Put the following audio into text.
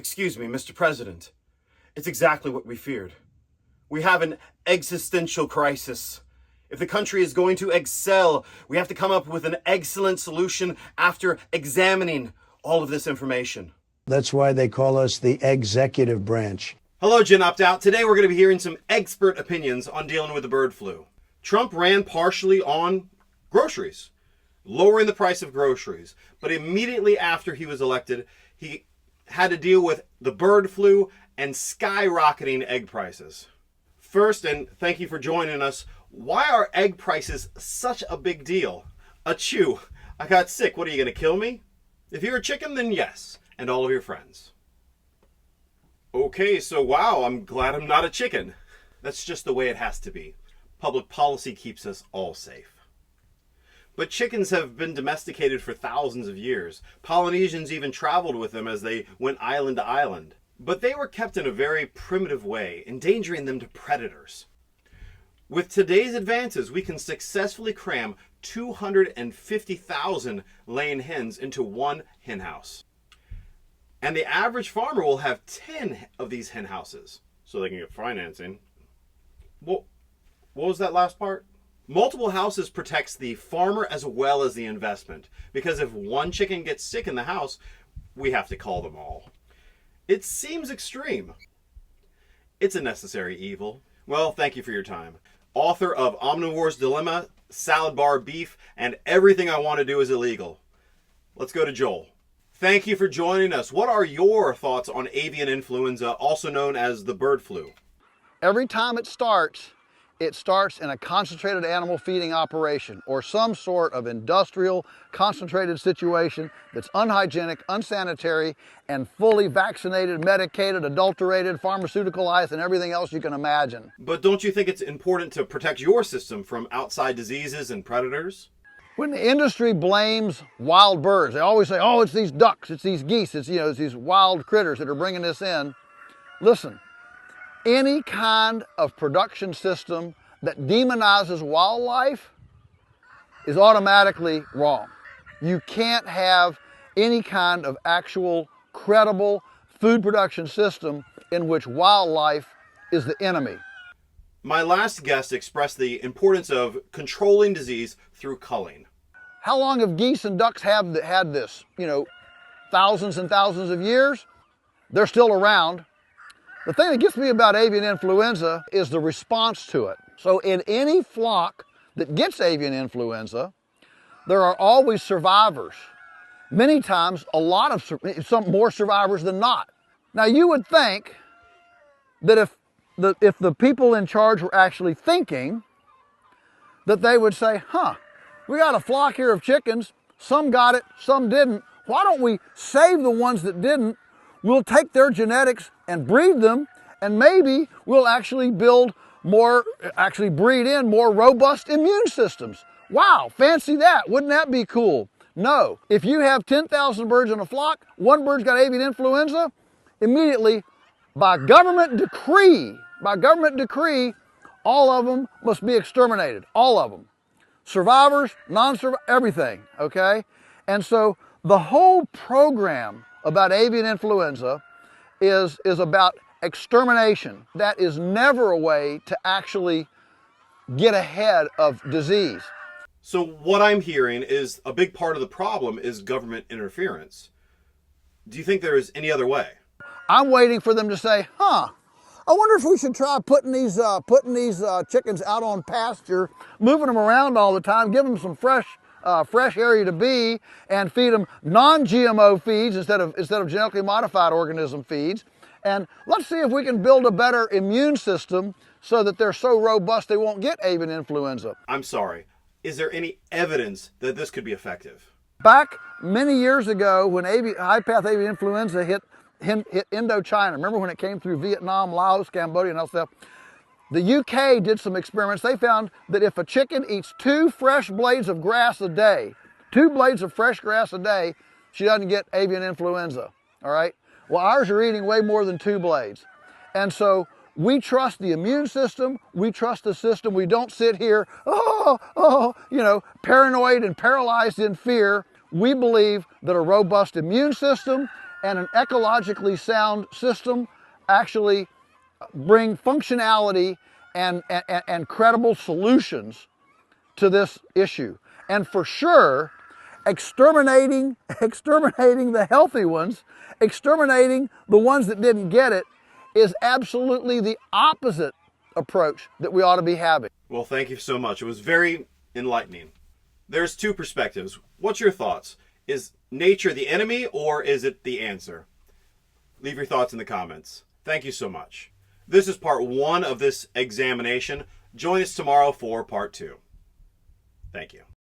Excuse me, Mr. President. It's exactly what we feared. We have an existential crisis. If the country is going to excel, we have to come up with an excellent solution after examining all of this information. That's why they call us the executive branch. Hello, Gen Opt-Out. Today we're going to be hearing some expert opinions on dealing with the bird flu. Trump ran partially on groceries, lowering the price of groceries. But immediately after he was elected, he had to deal with the bird flu and skyrocketing egg prices. First, and thank you for joining us, why are egg prices such a big deal? Achoo, I got sick. What, are you going to kill me? If you're a chicken, then yes, and all of your friends. Okay, so wow, I'm glad I'm not a chicken. That's just the way it has to be. Public policy keeps us all safe. But chickens have been domesticated for thousands of years. Polynesians even traveled with them as they went island to island. But they were kept in a very primitive way, endangering them to predators. With today's advances, we can successfully cram 250,000 laying hens into one hen house. And the average farmer will have 10 of these hen houses, so they can get financing. What was that last part? Multiple houses protects the farmer as well as the investment, because if one chicken gets sick in the house, we have to call them all. It seems extreme. It's a necessary evil. Well, thank you for your time. Author of Omnivore's Dilemma, Salad Bar Beef, and Everything I Want to Do is Illegal. Let's go to Joel. Thank you for joining us. What are your thoughts on avian influenza, also known as the bird flu? Every time it starts in a concentrated animal feeding operation or some sort of industrial concentrated situation that's unhygienic, unsanitary, and fully vaccinated, medicated, adulterated, pharmaceuticalized, and everything else you can imagine. But don't you think it's important to protect your system from outside diseases and predators? When the industry blames wild birds, they always say, oh, it's these ducks, it's these geese, it's these wild critters that are bringing this in. Listen, any kind of production system that demonizes wildlife is automatically wrong. You can't have any kind of actual credible food production system in which wildlife is the enemy. My last guest expressed the importance of controlling disease through culling. How long have geese and ducks had this? Thousands and thousands of years? They're still around. The thing that gets me about avian influenza is the response to it. So in any flock that gets avian influenza, there are always survivors. Many times, some more survivors than not. Now you would think that if the people in charge were actually thinking, that they would say, we got a flock here of chickens, some got it, some didn't. Why don't we save the ones that didn't? We'll take their genetics and breed them, and maybe we'll actually breed in more robust immune systems. Wow, fancy that. Wouldn't that be cool? No. If you have 10,000 birds in a flock, one bird's got avian influenza, immediately, by government decree, all of them must be exterminated. All of them. Survivors, non-survivors, everything, okay? And so the whole program about avian influenza is about extermination. That is never a way to actually get ahead of disease. So what I'm hearing is a big part of the problem is government interference. Do you think there is any other way? I'm waiting for them to say, I wonder if we should try putting these chickens out on pasture, moving them around all the time, give them some fresh area to be, and feed them non-GMO feeds instead of genetically modified organism feeds. And let's see if we can build a better immune system so that they're so robust they won't get avian influenza. I'm sorry. Is there any evidence that this could be effective? Back many years ago when high-path avian influenza hit Indochina, remember when it came through Vietnam, Laos, Cambodia, and all stuff? The UK did some experiments. They found that if a chicken eats 2 fresh blades of grass a day, 2 blades of fresh grass a day, she doesn't get avian influenza, all right? Well, ours are eating way more than 2 blades. And so we trust the immune system, we trust the system. We don't sit here, paranoid and paralyzed in fear. We believe that a robust immune system and an ecologically sound system actually bring functionality and credible solutions to this issue. And for sure, exterminating the healthy ones, exterminating the ones that didn't get it, is absolutely the opposite approach that we ought to be having. Well, thank you so much. It was very enlightening. There's two perspectives. What's your thoughts? Is nature the enemy or is it the answer? Leave your thoughts in the comments. Thank you so much. This is part 1 of this examination. Join us tomorrow for part 2. Thank you.